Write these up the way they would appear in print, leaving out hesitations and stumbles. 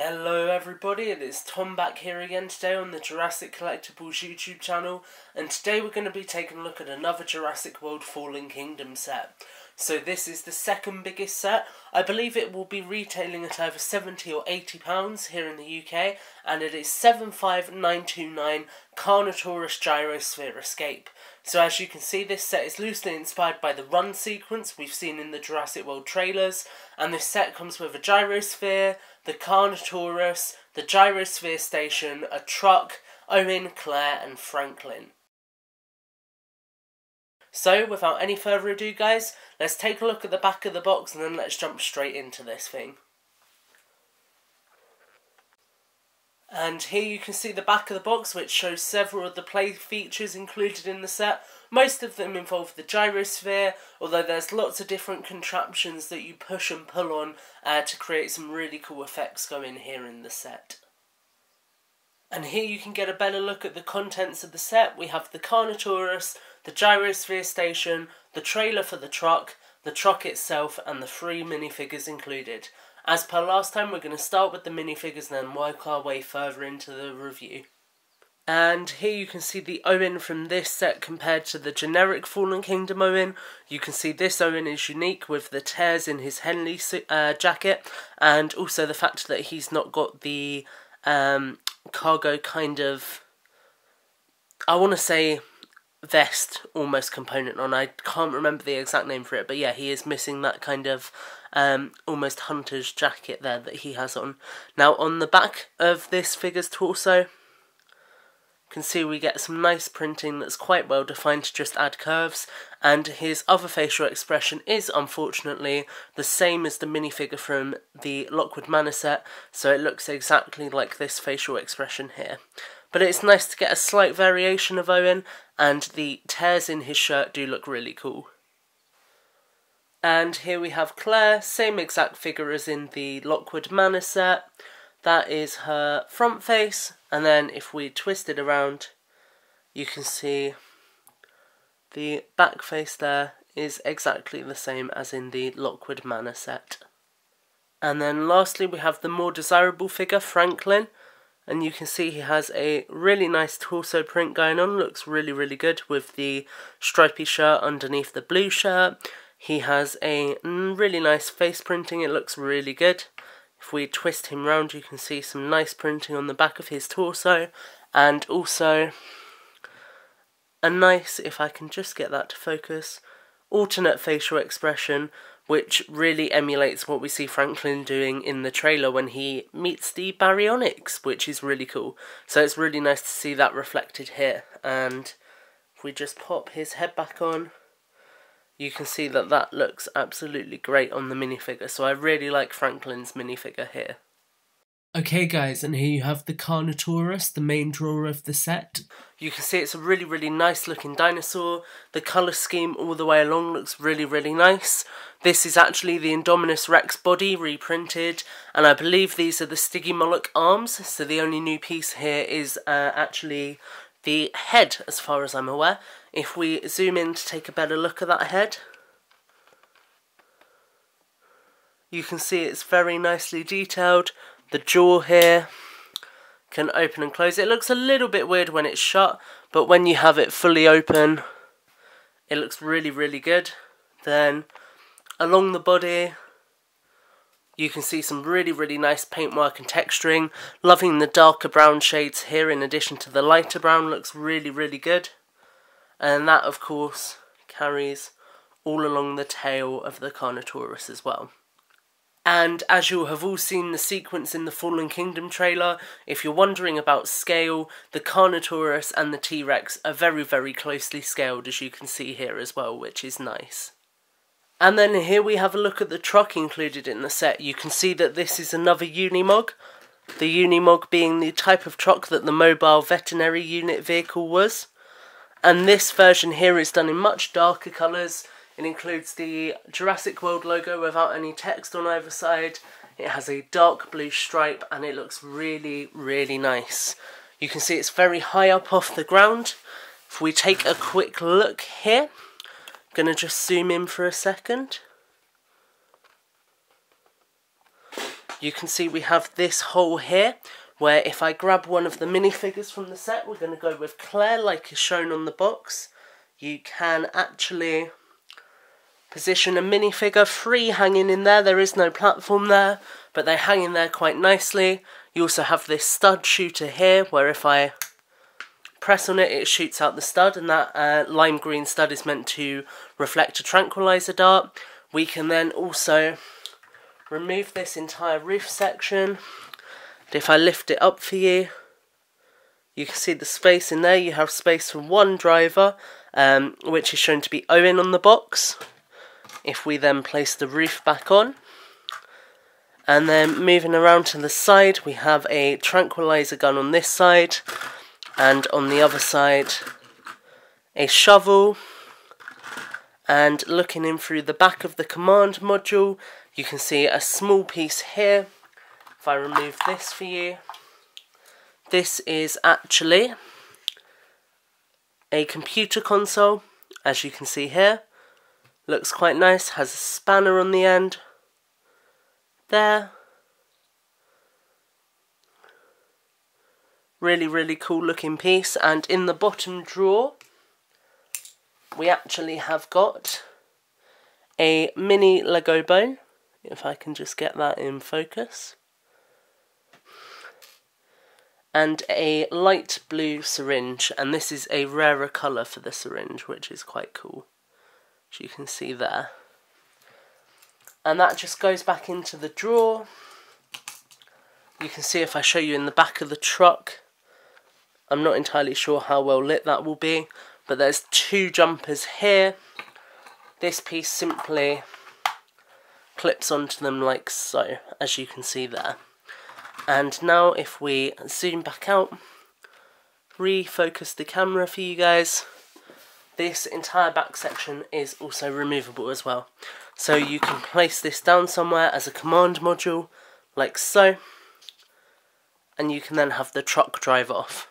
Hello everybody, it is Tom back here again today on the Jurassic Collectibles YouTube channel, and today we're going to be taking a look at another Jurassic World Fallen Kingdom set. So this is the second biggest set. I believe it will be retailing at either £70 or £80 here in the UK, and it is 75929 Carnotaurus Gyrosphere Escape. So as you can see, this set is loosely inspired by the run sequence we've seen in the Jurassic World trailers, and this set comes with a gyrosphere, the Carnotaurus, the gyrosphere station, a truck, Owen, Claire and Franklin. So without any further ado guys, let's take a look at the back of the box and then let's jump straight into this thing. And here you can see the back of the box, which shows several of the play features included in the set. Most of them involve the gyrosphere, although there's lots of different contraptions that you push and pull on to create some really cool effects going here in the set. And here you can get a better look at the contents of the set. We have the Carnotaurus, the gyrosphere station, the trailer for the truck itself, and the 3 minifigures included. As per last time, we're going to start with the minifigures and then work our way further into the review. And here you can see the Owen from this set compared to the generic Fallen Kingdom Owen. You can see this Owen is unique with the tears in his Henley jacket, and also the fact that he's not got the cargo kind of, I want to say, vest almost component on. I can't remember the exact name for it, but yeah, he is missing that kind of almost hunter's jacket there that he has on. Now on the back of this figure's torso, you can see we get some nice printing that's quite well defined to just add curves, and his other facial expression is unfortunately the same as the minifigure from the Lockwood Manor set, so it looks exactly like this facial expression here. But it's nice to get a slight variation of Owen, and the tears in his shirt do look really cool. And here we have Claire, same exact figure as in the Lockwood Manor set. That is her front face, and then if we twist it around, you can see the back face there is exactly the same as in the Lockwood Manor set. And then lastly we have the more desirable figure, Franklin. And you can see he has a really nice torso print going on, looks really good with the stripy shirt underneath the blue shirt. He has a really nice face printing, it looks really good. If we twist him round, you can see some nice printing on the back of his torso, and also a nice, if I can just get that to focus, alternate facial expression, which really emulates what we see Franklin doing in the trailer when he meets the Baryonyx, which is really cool. So it's really nice to see that reflected here. And if we just pop his head back on, you can see that that looks absolutely great on the minifigure. So I really like Franklin's minifigure here. Okay guys, and here you have the Carnotaurus, the main draw of the set. You can see it's a really nice looking dinosaur. The colour scheme all the way along looks really nice. This is actually the Indominus Rex body reprinted, and I believe these are the Stygimoloch arms, so the only new piece here is actually the head as far as I'm aware. If we zoom in to take a better look at that head, you can see it's very nicely detailed. The jaw here can open and close. It looks a little bit weird when it's shut, but when you have it fully open, it looks really good. Then along the body, you can see some really nice paintwork and texturing. Loving the darker brown shades here in addition to the lighter brown, looks really good. And that of course carries all along the tail of the Carnotaurus as well. And as you'll have all seen the sequence in the Fallen Kingdom trailer, if you're wondering about scale, the Carnotaurus and the T-Rex are very closely scaled, as you can see here as well, which is nice. And then here we have a look at the truck included in the set. You can see that this is another Unimog, the Unimog being the type of truck that the mobile veterinary unit vehicle was. And this version here is done in much darker colours. It includes the Jurassic World logo without any text on either side. It has a dark blue stripe and it looks really nice. You can see it's very high up off the ground. If we take a quick look here, I'm going to just zoom in for a second. you can see we have this hole here, where if I grab one of the minifigures from the set, we're going to go with Claire, like is shown on the box. You can actually position a minifigure free hanging in there. There is no platform there, but they hang in there quite nicely. You also have this stud shooter here, where if I press on it, it shoots out the stud, and that lime green stud is meant to reflect a tranquilizer dart. We can then also remove this entire roof section. If I lift it up for you, you can see the space in there. You have space for one driver, which is shown to be Owen on the box. If we then place the roof back on, and then moving around to the side, we have a tranquilizer gun on this side, and on the other side a shovel. And looking in through the back of the command module, you can see a small piece here. If I remove this for you, this is actually a computer console, as you can see here. Looks quite nice, has a spanner on the end there. Really cool looking piece. And in the bottom drawer, we actually have got a mini Lego bone, if I can just get that in focus, and a light blue syringe, and this is a rarer colour for the syringe, which is quite cool, as you can see there. And that just goes back into the drawer. You can see if I show you in the back of the truck, I'm not entirely sure how well lit that will be, but there's two jumpers here. This piece simply clips onto them like so, as you can see there. And now if we zoom back out, refocus the camera for you guys, this entire back section is also removable as well. So you can place this down somewhere as a command module, like so, and you can then have the truck drive off.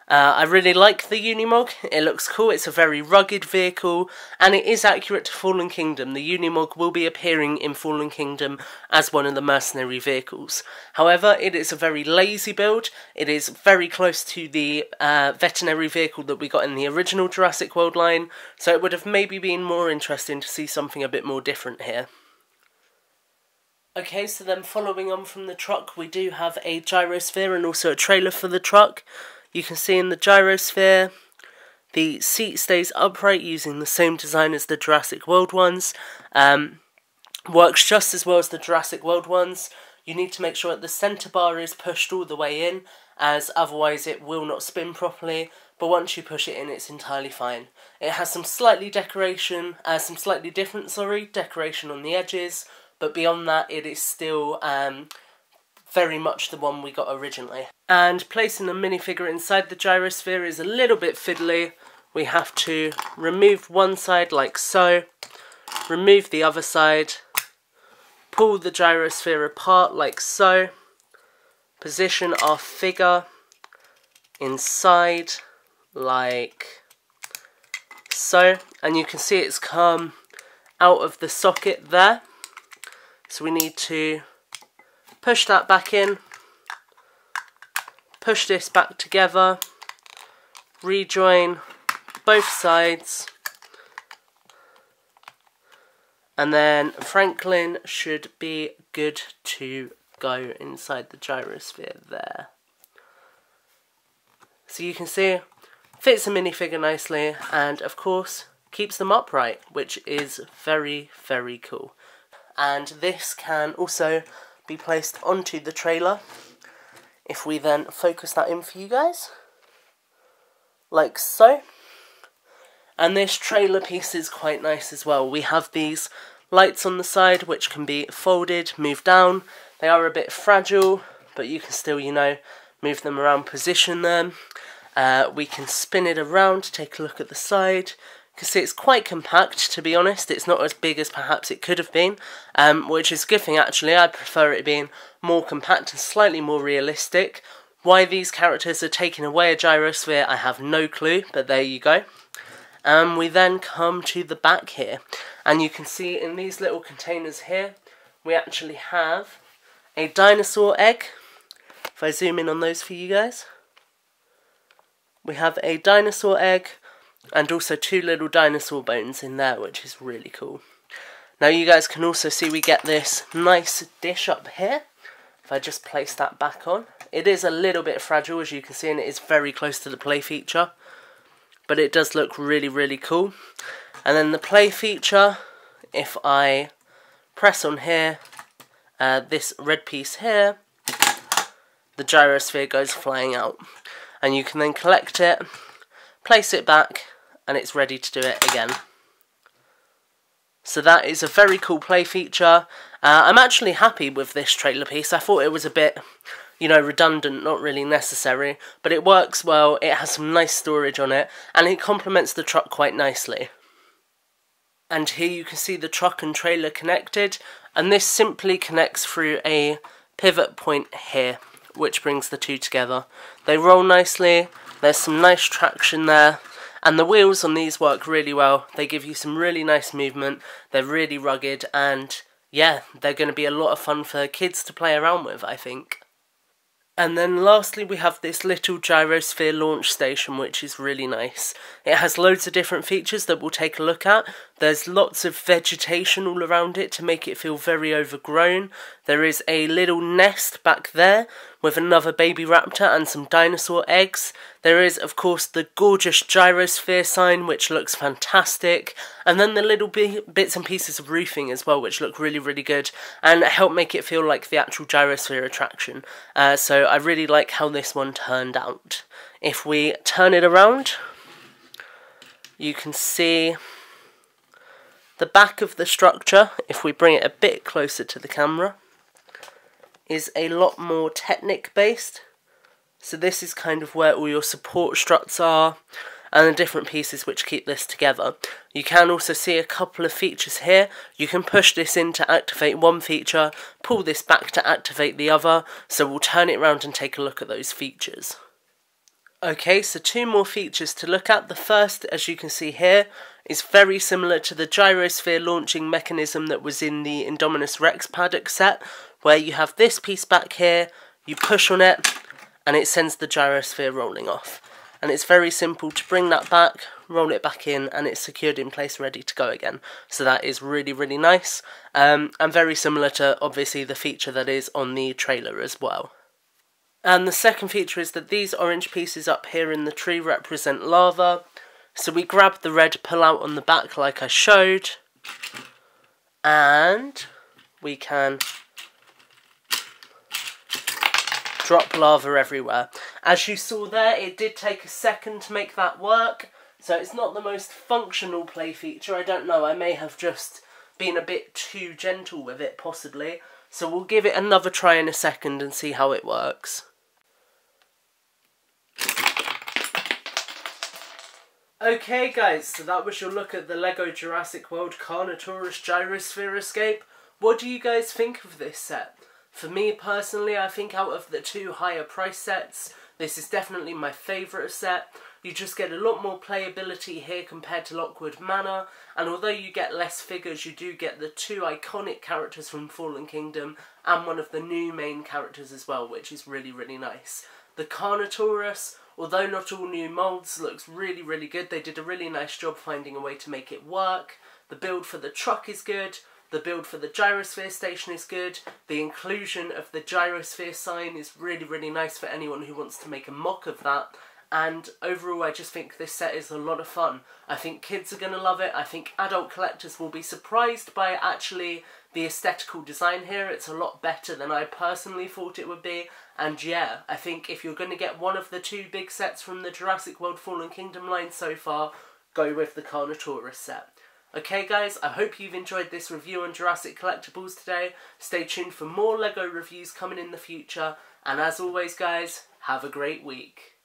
I really like the Unimog, it looks cool, it's a very rugged vehicle, and it is accurate to Fallen Kingdom. The Unimog will be appearing in Fallen Kingdom as one of the mercenary vehicles. However, it is a very lazy build. It is very close to the veterinary vehicle that we got in the original Jurassic World line, so it would have maybe been more interesting to see something a bit more different here. Okay, so then following on from the truck, we do have a gyrosphere and also a trailer for the truck. You can see in the gyrosphere, the seat stays upright using the same design as the Jurassic World ones. Works just as well as the Jurassic World ones. You need to make sure that the centre bar is pushed all the way in, as otherwise it will not spin properly. But once you push it in, it's entirely fine. It has some slightly different decoration on the edges, but beyond that, it is still very much the one we got originally. And placing a minifigure inside the gyrosphere is a little bit fiddly. We have to remove one side like so, remove the other side, pull the gyrosphere apart like so, position our figure inside like so, and you can see it's come out of the socket there. So we need to push that back in, push this back together, rejoin both sides, and then Franklin should be good to go inside the gyrosphere there. So you can see, fits a minifigure nicely, and of course keeps them upright, which is very cool. And this can also be placed onto the trailer. If we then focus that in for you guys, like so. And this trailer piece is quite nice as well. We have these lights on the side which can be folded, moved down. They are a bit fragile, but you can still, you know, move them around, position them. We can spin it around to take a look at the side. You can see it's quite compact, to be honest. It's not as big as perhaps it could have been, which is a good thing actually. I prefer it being more compact and slightly more realistic. Why these characters are taking away a gyrosphere, I have no clue, but there you go. We then come to the back here, and you can see in these little containers here, we actually have a dinosaur egg. If I zoom in on those for you guys. We have a dinosaur egg and also 2 little dinosaur bones in there, which is really cool. Now you guys can also see we get this nice dish up here. If I just place that back on. It is a little bit fragile, as you can see, and it is very close to the play feature. But it does look really, really cool. And then the play feature, if I press on here, this red piece here, the gyrosphere goes flying out. And you can then collect it, place it back, and it's ready to do it again. So that is a very cool play feature. I'm actually happy with this trailer piece. I thought it was a bit, redundant, not really necessary. But it works well, it has some nice storage on it, and it complements the truck quite nicely. And here you can see the truck and trailer connected. And this simply connects through a pivot point here, which brings the two together. They roll nicely, there's some nice traction there. And the wheels on these work really well. They give you some really nice movement. They're really rugged, and yeah, they're going to be a lot of fun for kids to play around with, I think. And then lastly we have this little gyrosphere launch station, which is really nice. It has loads of different features that we'll take a look at. There's lots of vegetation all around it to make it feel very overgrown. There is a little nest back there with another baby raptor and some dinosaur eggs. There is, of course, the gorgeous gyrosphere sign, which looks fantastic. And then the little bits and pieces of roofing as well, which look really, really good and help make it feel like the actual gyrosphere attraction. So I really like how this one turned out. If we turn it around, you can see the back of the structure, if we bring it a bit closer to the camera, is a lot more Technic based. So this is kind of where all your support struts are and the different pieces which keep this together. You can also see a couple of features here. You can push this in to activate one feature, pull this back to activate the other, so we'll turn it around and take a look at those features. Okay, so 2 more features to look at. The first, as you can see here, is very similar to the gyrosphere launching mechanism that was in the Indominus Rex paddock set, where you have this piece back here, you push on it, and it sends the gyrosphere rolling off. And it's very simple to bring that back, roll it back in, and it's secured in place, ready to go again. So that is really, really nice, and very similar to, obviously, the feature that is on the trailer as well. And the second feature is that these orange pieces up here in the tree represent lava. So we grab the red pull out on the back like I showed, and we can drop lava everywhere. As you saw there, it did take a second to make that work, so it's not the most functional play feature. I don't know, I may have just been a bit too gentle with it, possibly. So we'll give it another try in a second and see how it works. Okay guys, so that was your look at the LEGO Jurassic World Carnotaurus Gyrosphere Escape. What do you guys think of this set? For me personally, I think out of the 2 higher price sets, this is definitely my favourite set. You just get a lot more playability here compared to Lockwood Manor, and although you get less figures, you do get the 2 iconic characters from Fallen Kingdom and one of the new main characters as well, which is really, really nice. The Carnotaurus, although not all new moulds, looks really, really good. They did a really nice job finding a way to make it work. The build for the truck is good. The build for the gyrosphere station is good. The inclusion of the gyrosphere sign is really, really nice for anyone who wants to make a mock of that. And overall, I just think this set is a lot of fun. I think kids are going to love it. I think adult collectors will be surprised by actually the aesthetical design here. It's a lot better than I personally thought it would be. And yeah, I think if you're going to get one of the 2 big sets from the Jurassic World Fallen Kingdom line so far, go with the Carnotaurus set. Okay guys, I hope you've enjoyed this review on Jurassic Collectibles today. Stay tuned for more LEGO reviews coming in the future. And as always guys, have a great week.